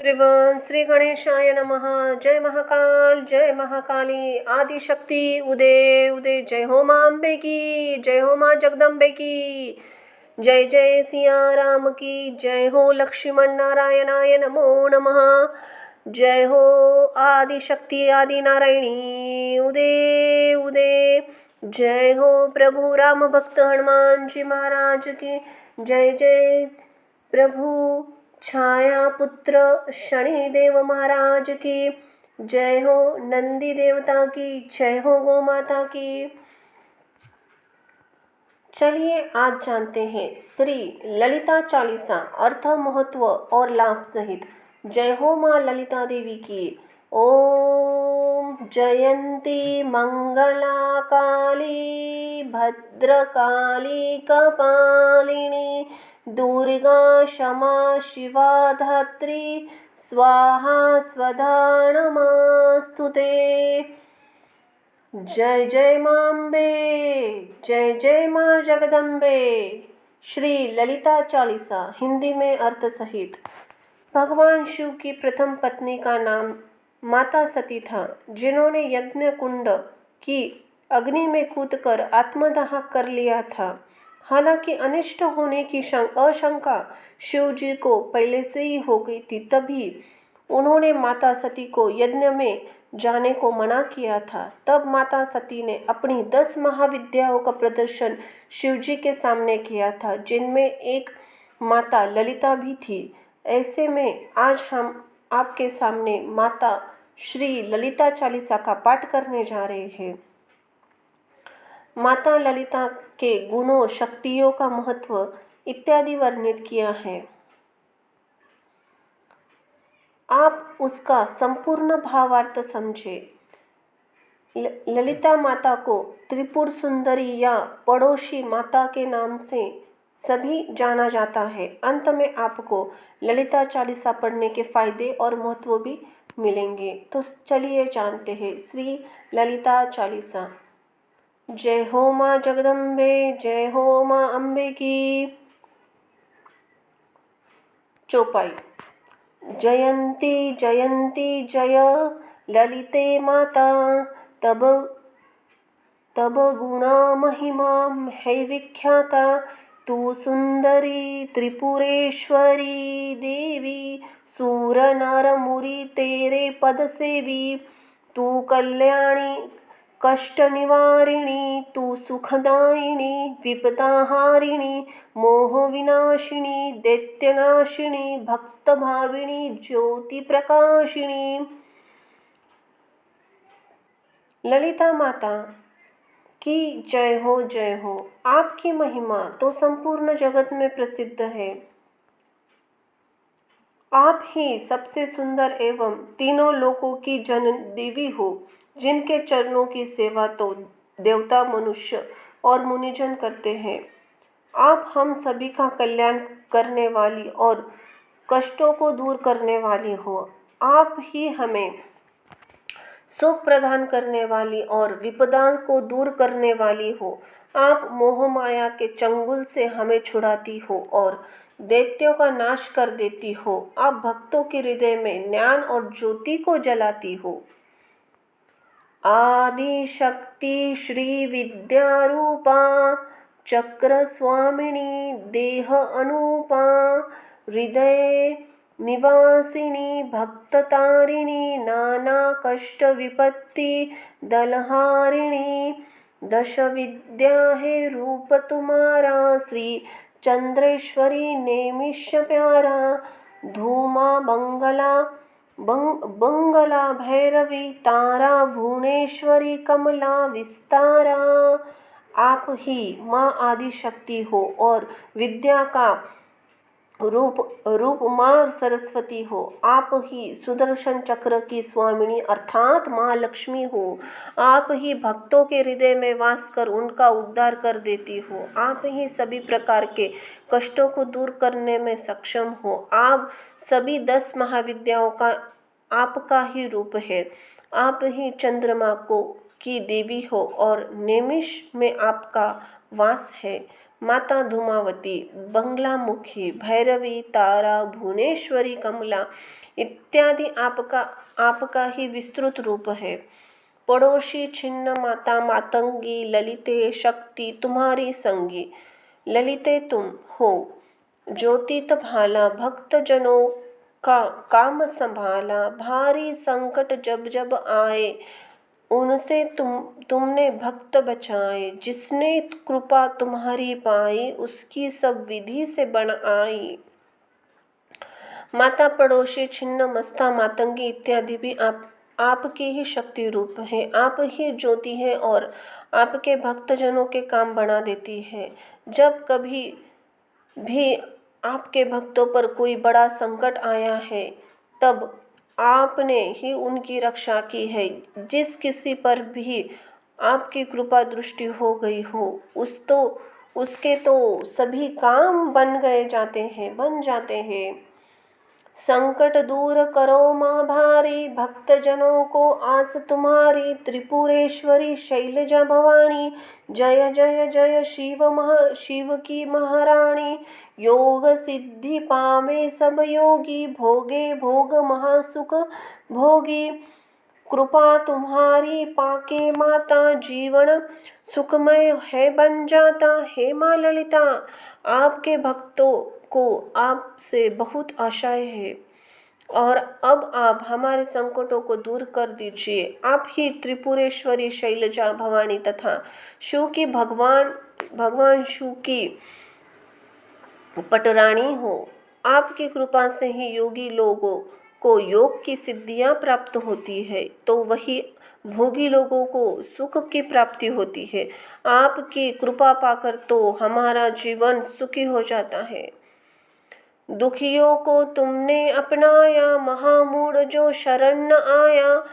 Everyone, Shri गणेशाय नमः। जय महाकाल, जय महाकाली, आदिशक्ति उदय उदय। जय हो मां अम्बे की, जय हो मां जगदम्बे की, जय जय सिया राम की, जय हो लक्ष्मण नारायणाय नमो नमः। जय हो आदिशक्ति आदि नारायणी उदय उदय। जय हो प्रभु राम भक्त हनुमान जी महाराज की, जय जय प्रभु छाया पुत्र शनिदेव महाराज की, जय हो नंदी देवता की, जय हो गौ माता की। चलिए आज जानते हैं श्री ललिता चालीसा अर्थ, महत्व और लाभ सहित। जय हो माँ ललिता देवी की। ओम जयंती मंगला काली भद्रकाली कपालिनी दुर्गा क्षमा शिवा धात्री स्वाहा स्वधा नमस्तुते। जय जय मां अम्बे, जय जय मां जगदम्बे। श्री ललिता चालीसा हिंदी में अर्थ सहित। भगवान शिव की प्रथम पत्नी का नाम माता सती था, जिन्होंने यज्ञ कुंड की अग्नि में कूदकर आत्मदाह कर लिया था। हालांकि अनिष्ट होने की आशंका शिव जी को पहले से ही हो गई थी, तभी उन्होंने माता सती को यज्ञ में जाने को मना किया था। तब माता सती ने अपनी 10 महाविद्याओं का प्रदर्शन शिवजी के सामने किया था, जिनमें एक माता ललिता भी थी। ऐसे में आज हम आपके सामने माता श्री ललिता चालीसा का पाठ करने जा रहे हैं। माता ललिता के गुणों, शक्तियों का महत्व इत्यादि वर्णित किया है। आप उसका संपूर्ण भावार्थ समझे। ललिता माता को त्रिपुर सुंदरी या पड़ोसी माता के नाम से सभी जाना जाता है। अंत में आपको ललिता चालीसा पढ़ने के फायदे और महत्व भी मिलेंगे। तो चलिए जानते हैं श्री ललिता चालीसा। जय हो माँ जगदम्बे, जय हो माँ अम्बे की। चौपाई। जयंती जयंती जय ललिते माता, तब गुणा महिमा है विख्याता। तू सुंदरी त्रिपुरेश्वरी देवी, सूर नर मुरि तेरे पद सेवी। तू कल्याणी कष्ट निवारिणी, तू सुखदायिनी विपदाहारिणी, मोह विनाशिनी दैत्यनाशिनी, भक्त भाविनी ज्योति प्रकाशिनी। ललिता माता की जय हो, जय हो। आपकी महिमा तो संपूर्ण जगत में प्रसिद्ध है। आप ही सबसे सुंदर एवं तीनों लोकों की जन देवी हो, जिनके चरणों की सेवा तो देवता, मनुष्य और मुनिजन करते हैं। आप हम सभी का कल्याण करने वाली और कष्टों को दूर करने वाली हो। आप ही हमें सुख प्रदान करने वाली और विपदा को दूर करने वाली हो। आप मोह माया के चंगुल से हमें छुड़ाती हो और दैत्यों का नाश कर देती हो। आप भक्तों के हृदय में ज्ञान और ज्योति को जलाती हो। आदि शक्ति श्री विद्या रूपा, चक्र स्वामिनी देह अनूपा, हृदय निवासिनी भक्ततारिणी, नाना कष्ट विपत्ति दलहारिणी। 10 विद्या है रूप तुम्हारा, श्री चंद्रेश्वरी नेमिष प्यारा। धूमा बंगला भैरवी, तारा भुवनेश्वरी कमला विस्तारा। आप ही माँ आदि शक्ति हो और विद्या का रूप माँ सरस्वती हो। आप ही सुदर्शन चक्र की स्वामिनी अर्थात माँ लक्ष्मी हो। आप ही भक्तों के हृदय में वास कर उनका उद्धार कर देती हो। आप ही सभी प्रकार के कष्टों को दूर करने में सक्षम हो। आप सभी 10 महाविद्याओं का आपका ही रूप है। आप ही चंद्रमा को की देवी हो और नेमिष में आपका वास है। माता धूमावती, बंगलामुखी, भैरवी, तारा, भुवनेश्वरी, कमला इत्यादि आपका ही विस्तृत रूप है। पड़ोसी छिन्न माता, मातंगी, ललिते, शक्ति तुम्हारी संगी। ललिते तुम हो, ज्योतित भाला, भक्त जनों का काम संभाला। भारी संकट जब जब आए, उनसे तुमने भक्त बचाए। जिसने कृपा तुम्हारी पाई, उसकी सब विधि से बन आई। माता, पड़ोसी, छिन्न मस्ता, मातंगी इत्यादि भी आपकी ही शक्ति रूप है। आप ही ज्योति है और आपके भक्तजनों के काम बना देती है। जब कभी भी आपके भक्तों पर कोई बड़ा संकट आया है, तब आपने ही उनकी रक्षा की है। जिस किसी पर भी आपकी कृपा दृष्टि हो गई हो, उसके तो सभी काम बन जाते हैं। संकट दूर करो माँ भारी, भक्तजनों को आस तुम्हारी। त्रिपुरेश्वरी, शैलजा भवानी, जय जय जय शिव की महारानी। योग सिद्धि पावे सब योगी, भोगे भोग महासुख भोगी। कृपा तुम्हारी पाके माता, जीवन सुखमय है बन जाता। हे माँ ललिता, आपके भक्तों को आपसे बहुत आशाएं है और अब आप हमारे संकटों को दूर कर दीजिए। आप ही त्रिपुरेश्वरी, शैलजा भवानी तथा शिव की भगवान शिव की पटरानी हो। आपकी कृपा से ही योगी लोगों को योग की सिद्धियां प्राप्त होती है, तो वही भोगी लोगों को सुख की प्राप्ति होती है। आपकी कृपा पाकर तो हमारा जीवन सुखी हो जाता है। दुखियों को तुमने अपनाया, महामूढ़ जो शरण न आया।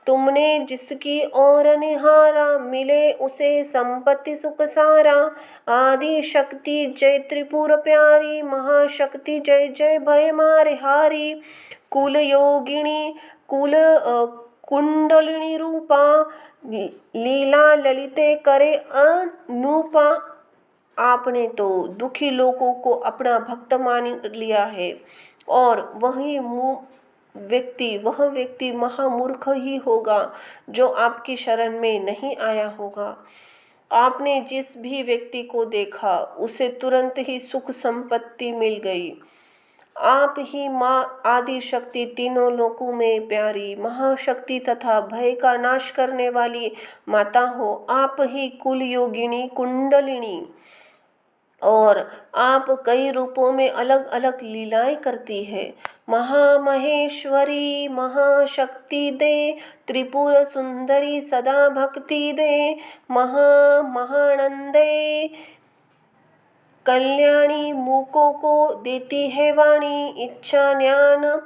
तुमने जिसकी ओर निहारा, मिले उसे संपत्ति सुख सारा। आदि शक्ति जय त्रिपुर प्यारी, महाशक्ति जय जय भय मारे हारी। कुल योगिनी, कुंडलिनी रूपा, लीला ललिते करे अनूपा। आपने तो दुखी लोगों को अपना भक्त मान लिया है और वह व्यक्ति महामूर्ख ही होगा जो आपकी शरण में नहीं आया होगा। आपने जिस भी व्यक्ति को देखा, उसे तुरंत ही सुख संपत्ति मिल गई। आप ही माँ आदि शक्ति, तीनों लोकों में प्यारी, महाशक्ति तथा भय का नाश करने वाली माता हो। आप ही कुल योगिनी, कुंडलिनी और आप कई रूपों में अलग अलग लीलाएं करती है। महामहेश्वरी, महाशक्ति दे, त्रिपुर सुंदरी सदा भक्ति दे। महानंदे, कल्याणी, मूकों को देती है वाणी। इच्छा ज्ञान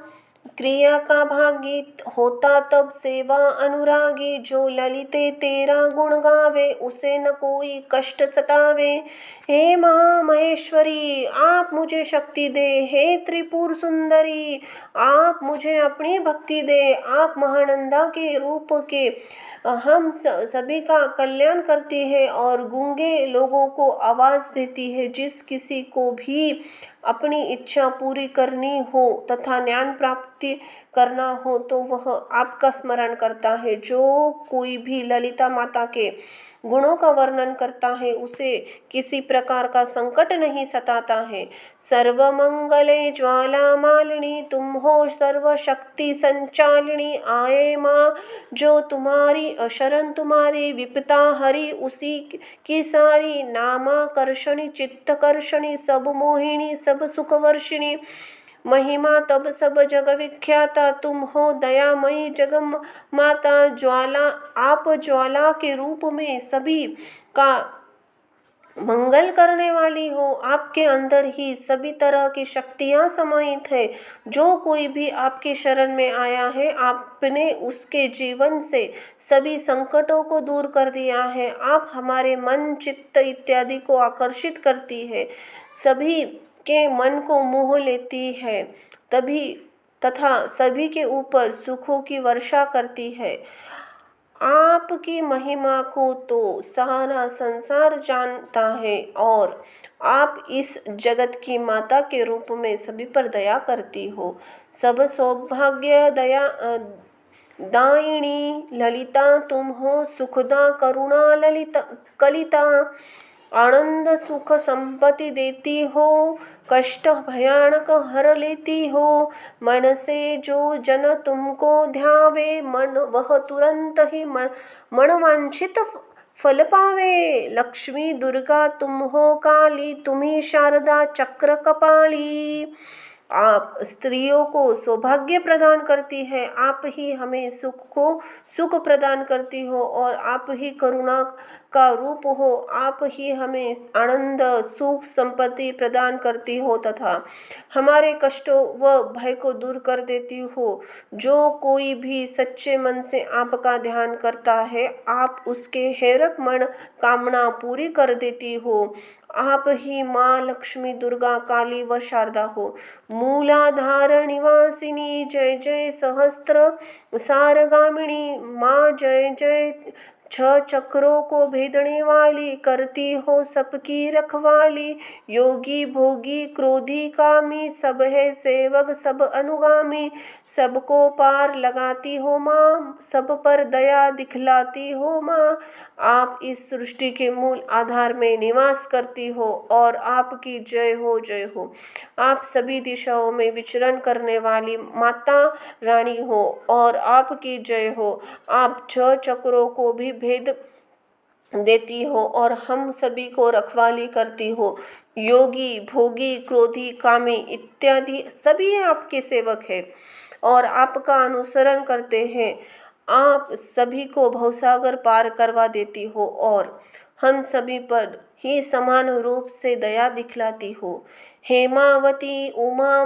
क्रिया का भागी, होता तब सेवा अनुरागी। जो ललिते तेरा गुण गावे, उसे न कोई कष्ट सतावे। हे महामहेश्वरी, आप मुझे शक्ति दे। हे त्रिपुर सुंदरी, आप मुझे अपनी भक्ति दे। आप महानंदा के रूप के हम सभी का कल्याण करती है और गूंगे लोगों को आवाज देती है। जिस किसी को भी अपनी इच्छा पूरी करनी हो तथा ज्ञान प्राप्ति करना हो, तो वह आपका स्मरण करता है। जो कोई भी ललिता माता के गुणों का वर्णन करता है, उसे किसी प्रकार का संकट नहीं सताता है। सर्वमंगले ज्वाला मालिनी, तुम हो सर्वशक्ति संचालिनी। आए माँ जो तुम्हारी, शरण तुम्हारी, विपता हरी उसी की सारी। नामाकर्षणी, चित्तकर्षणी, सब मोहिनी, सब सुखवर्षिणी। महिमा तब सब जग विख्याता, तुम हो दयामयी जगम माता। ज्वाला, आप ज्वाला के रूप में सभी का मंगल करने वाली हो। आपके अंदर ही सभी तरह की शक्तियां समाहित है। जो कोई भी आपके शरण में आया है, आपने उसके जीवन से सभी संकटों को दूर कर दिया है। आप हमारे मन, चित्त इत्यादि को आकर्षित करती है, सभी के मन को मोह लेती है, तथा सभी के ऊपर सुखों की वर्षा करती है। आपकी महिमा को तो सारा संसार जानता है और आप इस जगत की माता के रूप में सभी पर दया करती हो। सब सौभाग्य दया दायिनी ललिता तुम हो, सुखदा करुणा ललिता कलिता, आनंद सुख संपत्ति देती हो, कष्ट भयानक हर लेती हो। मन से जो जन तुमको ध्यावे, मन वह तुरंत ही मनवांछित फल पावे। लक्ष्मी दुर्गा तुम हो काली, तुम्ही शारदा चक्र कपाली। आप स्त्रियों को सौभाग्य प्रदान करती है, आप ही हमें सुख प्रदान करती हो और आप ही करुणा का रूप हो। आप ही हमें आनंद सुख संपत्ति प्रदान करती हो तथा हमारे कष्टों व भय को दूर कर देती हो। जो कोई भी सच्चे मन से आपका ध्यान करता है, आप उसके हेरक मन कामना पूरी कर देती हो। आप ही माँ लक्ष्मी दुर्गा काली व शारदा हो। मूलाधार निवासिनी जय जय, सहस्त्र सारगामिनी माँ जय जय। 6 चक्रों को भेदने वाली, करती हो सबकी रखवाली। योगी भोगी क्रोधी कामी, सब है सेवक सब अनुगामी। सबको पार लगाती हो माँ, सब पर दया दिखलाती हो माँ। आप इस सृष्टि के मूल आधार में निवास करती हो और आपकी जय हो जय हो। आप सभी दिशाओं में विचरण करने वाली माता रानी हो और आपकी जय हो। आप 6 चक्रों को भी भेद देती हो और हम सभी को रखवाली करती हो। योगी भोगी क्रोधी कामी इत्यादि सभी आपके सेवक हैं और आपका अनुसरण करते हैं। आप सभी को भवसागर पार करवा देती हो और हम सभी पर ही समान रूप से दया दिखलाती हो। हेमावती उमा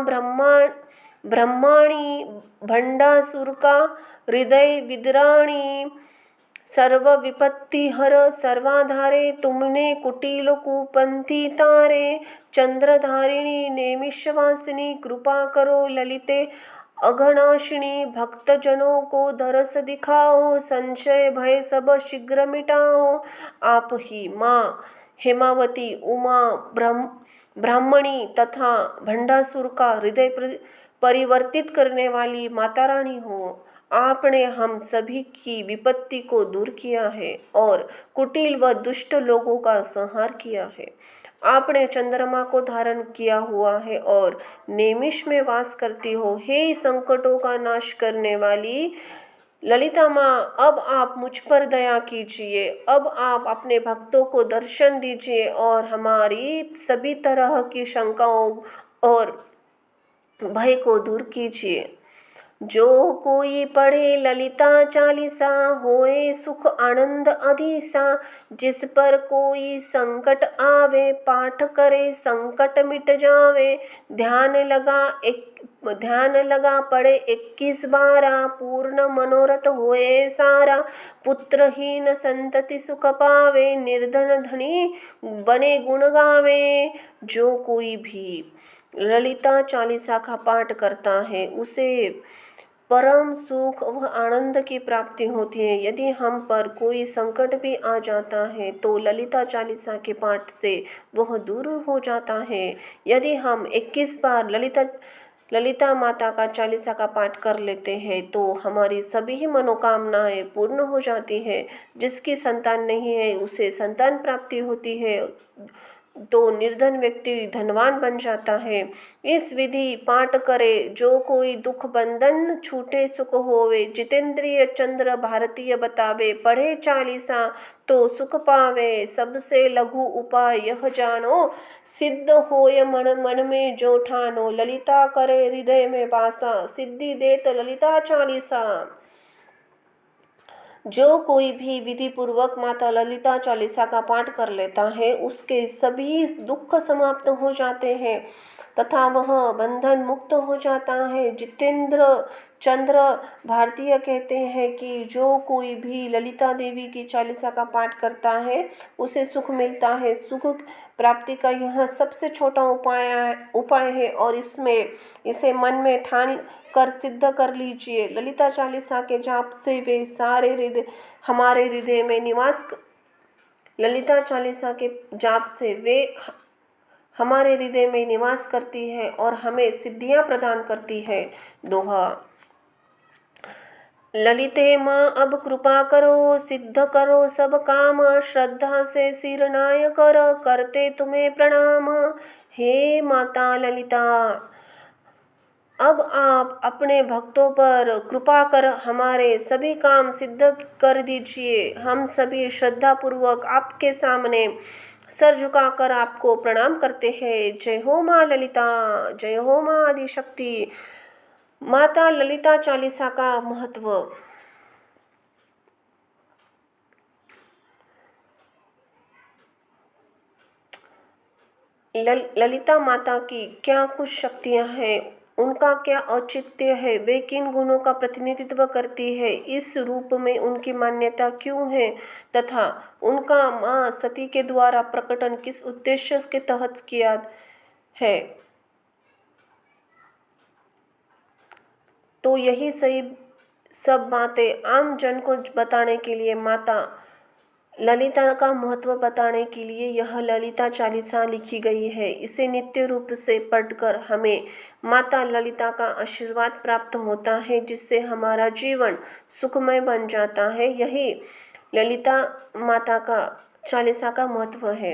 ब्रह्माणी भंडासुर का हृदय विद्राणी, सर्व विपत्ति हर सर्वाधारे, तुमने कुटिल कुपंथी तारे। चंद्रधारिणी नेमिषवासिनी, कृपा करो ललिते अघनाशिनी। भक्तजनों को दरस दिखाओ, संशय भय सब शीघ्र मिटाओ। आप ही माँ हेमावती उमा ब्राह्मणी तथा भंडासुर का हृदय परिवर्तित करने वाली माता रानी हो। आपने हम सभी की विपत्ति को दूर किया है और कुटिल व दुष्ट लोगों का संहार किया है। आपने चंद्रमा को धारण किया हुआ है और नेमिष में वास करती हो। हे संकटों का नाश करने वाली ललिता माँ, अब आप मुझ पर दया कीजिए। अब आप अपने भक्तों को दर्शन दीजिए और हमारी सभी तरह की शंकाओं और भय को दूर कीजिए। जो कोई पढ़े ललिता चालीसा, होए सुख आनंद अधीसा। जिस पर कोई संकट आवे, पाठ करे संकट मिट जावे। ध्यान लगा पढ़े 21 बारा, पूर्ण मनोरथ होए सारा। पुत्रहीन संतति सुख पावे, निर्धन धनी बने गुण गावे। जो कोई भी ललिता चालीसा का पाठ करता है, उसे परम सुख व आनंद की प्राप्ति होती है। यदि हम पर कोई संकट भी आ जाता है तो ललिता चालीसा के पाठ से वह दूर हो जाता है। यदि हम 21 बार ललिता माता का चालीसा का पाठ कर लेते हैं तो हमारी सभी मनोकामनाएं पूर्ण हो जाती है। जिसकी संतान नहीं है उसे संतान प्राप्ति होती है, तो निर्धन व्यक्ति धनवान बन जाता है। इस विधि पाठ करे जो कोई दुख बंधन छूटे सुख होवे। जितेंद्रिय चंद्र भारतीय बतावे, पढ़े चालीसा तो सुख पावे। सबसे लघु उपाय यह जानो, सिद्ध होय मन मन में जो ठानो। ललिता करे हृदय में वासा, सिद्धि देत ललिता चालीसा। जो कोई भी विधि पूर्वक माता ललिता चालीसा का पाठ कर लेता है, उसके सभी दुख समाप्त हो जाते हैं तथा वह बंधन मुक्त हो जाता है। जितेंद्र चंद्र भारतीय कहते हैं कि जो कोई भी ललिता देवी की चालीसा का पाठ करता है उसे सुख मिलता है। सुख प्राप्ति का यह सबसे छोटा उपाय है और इसे मन में ठान कर सिद्ध कर लीजिए। ललिता चालीसा के जाप से वे सारे हृदय हमारे हृदय में निवास ललिता चालीसा के जाप से वे हमारे हृदय में निवास करती है और हमें सिद्धियां प्रदान करती है। दोहा। ललिते माँ अब कृपा करो, सिद्ध करो सब काम, श्रद्धा से सिर नाय करते तुम्हें प्रणाम। हे माता ललिता, अब आप अपने भक्तों पर कृपा कर हमारे सभी काम सिद्ध कर दीजिए। हम सभी श्रद्धा पूर्वक आपके सामने सर झुकाकर आपको प्रणाम करते हैं। जय हो माँ ललिता, जय हो माँ आदिशक्ति। माता ललिता चालीसा का महत्व। ललिता माता की क्या कुछ शक्तियां हैं, उनका क्या औचित्य है, वे किन गुणों का प्रतिनिधित्व करती है, इस रूप में उनकी मान्यता क्यों है तथा उनका माँ सती के द्वारा प्रकटन किस उद्देश्य के तहत किया है, तो यही सही सब बातें आम जन को बताने के लिए, माता ललिता का महत्व बताने के लिए यह ललिता चालीसा लिखी गई है। इसे नित्य रूप से पढ़कर हमें माता ललिता का आशीर्वाद प्राप्त होता है, जिससे हमारा जीवन सुखमय बन जाता है। यही ललिता माता का चालीसा का महत्व है।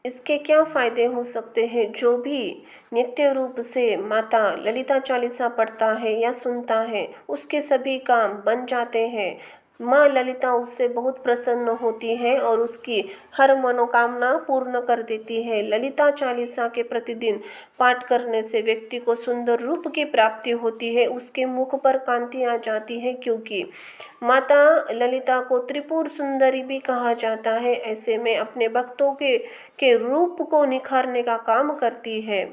इसके क्या फायदे हो सकते हैं? जो भी नित्य रूप से माता ललिता चालीसा पढ़ता है या सुनता है, उसके सभी काम बन जाते हैं। माँ ललिता उससे बहुत प्रसन्न होती है और उसकी हर मनोकामना पूर्ण कर देती है। ललिता चालीसा के प्रतिदिन पाठ करने से व्यक्ति को सुंदर रूप की प्राप्ति होती है, उसके मुख पर कांति आ जाती है, क्योंकि माता ललिता को त्रिपुर सुंदरी भी कहा जाता है। ऐसे में अपने भक्तों के रूप को निखारने का काम करती है।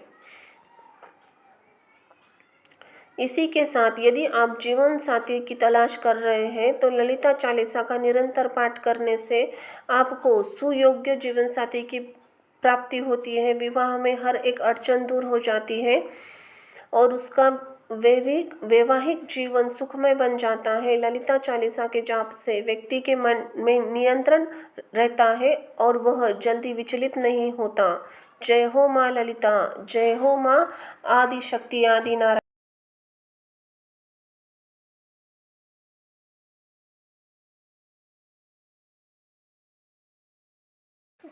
इसी के साथ यदि आप जीवन साथी की तलाश कर रहे हैं तो ललिता चालीसा का निरंतर पाठ करने से आपको सुयोग्य जीवन साथी की प्राप्ति होती है। विवाह में हर एक अड़चन दूर हो जाती है और उसका वैवाहिक जीवन सुखमय बन जाता है। ललिता चालीसा के जाप से व्यक्ति के मन में नियंत्रण रहता है और वह जल्दी विचलित नहीं होता। जय हो माँ ललिता, जय हो माँ आदिशक्ति आदि नारायण।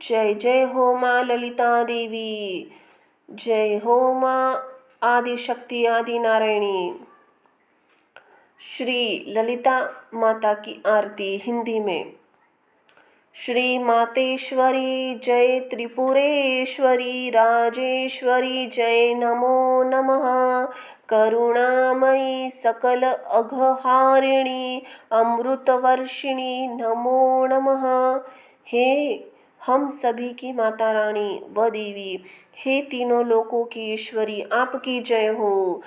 जय जय हो माँ ललिता देवी, जय हो माँ आदिशक्ति आदि नारायणी। श्री ललिता माता की आरती हिंदी में। श्री मातेश्वरी जय, त्रिपुरेश्वरी राजेश्वरी जय, नमो नमः। करुणामयी सकल अघहारिणी अमृतवर्षिणी नमो नमः। हे हम सभी की माता रानी व देवी, हे तीनों लोकों की ईश्वरी, आपकी जय हो।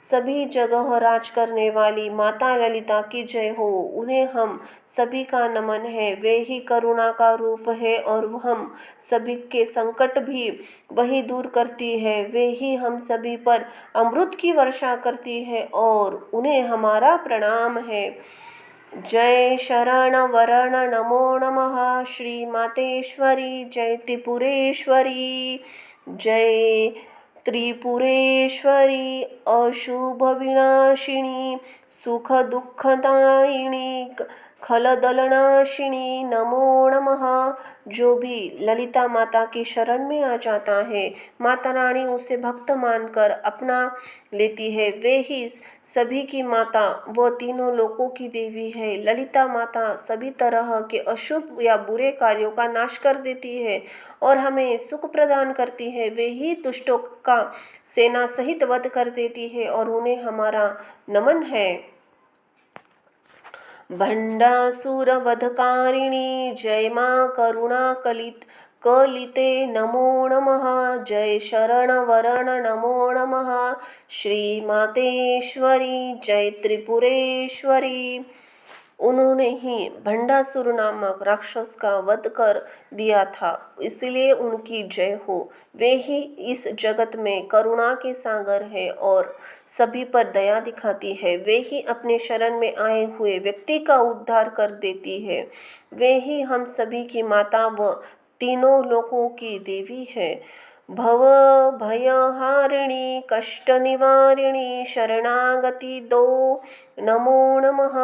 सभी जगह राज करने वाली माता ललिता की जय हो। उन्हें हम सभी का नमन है। वे ही करुणा का रूप है और हम सभी के संकट भी वही दूर करती है। वे ही हम सभी पर अमृत की वर्षा करती है और उन्हें हमारा प्रणाम है। जय शरण वरण नमो नमः। श्री मातेश्वरी जय, त्रिपुरेश्वरी जय, त्रिपुरेश्वरी अशुभ विनाशिनी सुख दुखदायिनी खलदलनाशिनी नमो नमः। जो भी ललिता माता की शरण में आ जाता है, माता रानी उसे भक्त मानकर अपना लेती है। वे ही सभी की माता व तीनों लोकों की देवी है। ललिता माता सभी तरह के अशुभ या बुरे कार्यों का नाश कर देती है और हमें सुख प्रदान करती है। वे ही दुष्टों का सेना सहित वध कर देती है और उन्हें हमारा नमन है। भंडासुर वधकारिणी जय माँ करुणा कलिते नमो नमः। जय शरण वरण नमो नमः। श्री मातेश्वरी जय, त्रिपुरेश्वरी उन्होंने ही भंडासुर नामक राक्षस का वध कर दिया था, इसलिए उनकी जय हो। वे ही इस जगत में करुणा के सागर है और सभी पर दया दिखाती है। वे ही अपने शरण में आए हुए व्यक्ति का उद्धार कर देती है। वे ही हम सभी की माता व तीनों लोकों की देवी है। भव भयहारिणी कष्ट निवारिणी शरणागति दो नमो नमः।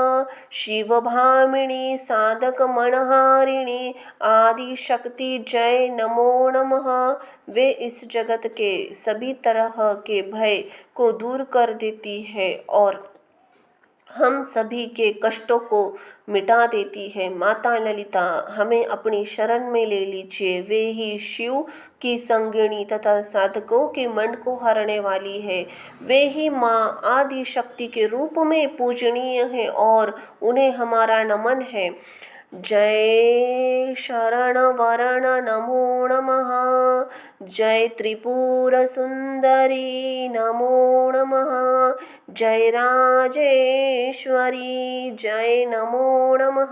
शिव भामिनी साधक मनहारिणी आदि शक्ति जय नमो नमः। वे इस जगत के सभी तरह के भय को दूर कर देती है और हम सभी के कष्टों को मिटा देती है। माता ललिता हमें अपनी शरण में ले लीजिए। वे ही शिव की संगिनी तथा साधकों के मन को हरने वाली है। वे ही माँ आदि शक्ति के रूप में पूजनीय है और उन्हें हमारा नमन है। जय शरण वरण नमो नमः। जय त्रिपुर सुंदरी नमो नमः। जय राजेश्वरी जय नमो नमः।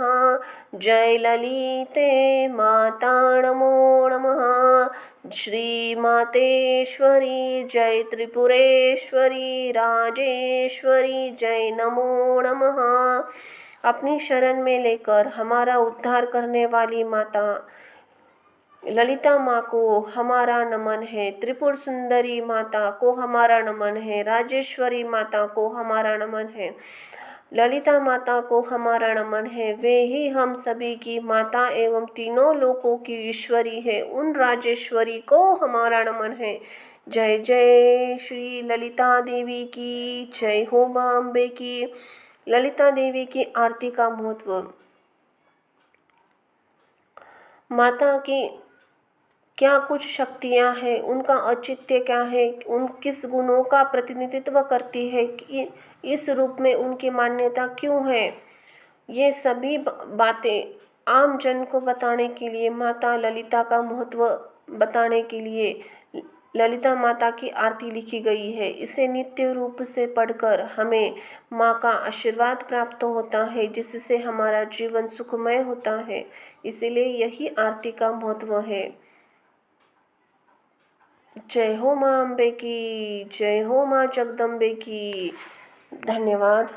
जय ललिते माता नमो नमः। श्री मातेश्वरी जय त्रिपुरेश्वरी राजेश्वरी जय नमो नमः। अपनी शरण में लेकर हमारा उद्धार करने वाली माता ललिता माँ को हमारा नमन है। त्रिपुर सुंदरी माता को हमारा नमन है। राजेश्वरी माता को हमारा नमन है। ललिता माता को हमारा नमन है। वे ही हम सभी की माता एवं तीनों लोकों की ईश्वरी है। उन राजेश्वरी को हमारा नमन है। जय जय श्री ललिता देवी की जय हो। माँ अम्बे की। ललिता देवी की आरती का महत्व। माता की क्या कुछ शक्तियाँ हैं, उनका औचित्य क्या है, उन किस गुणों का प्रतिनिधित्व करती है, कि इस रूप में उनकी मान्यता क्यों है, ये सभी बातें आम जन को बताने के लिए, माता ललिता का महत्व बताने के लिए ललिता माता की आरती लिखी गई है। इसे नित्य रूप से पढ़कर हमें माँ का आशीर्वाद प्राप्त होता है, जिससे हमारा जीवन सुखमय होता है। इसीलिए यही आरती का महत्व है। जय हो माँ अम्बे की। जय हो माँ जगदम्बे की। धन्यवाद।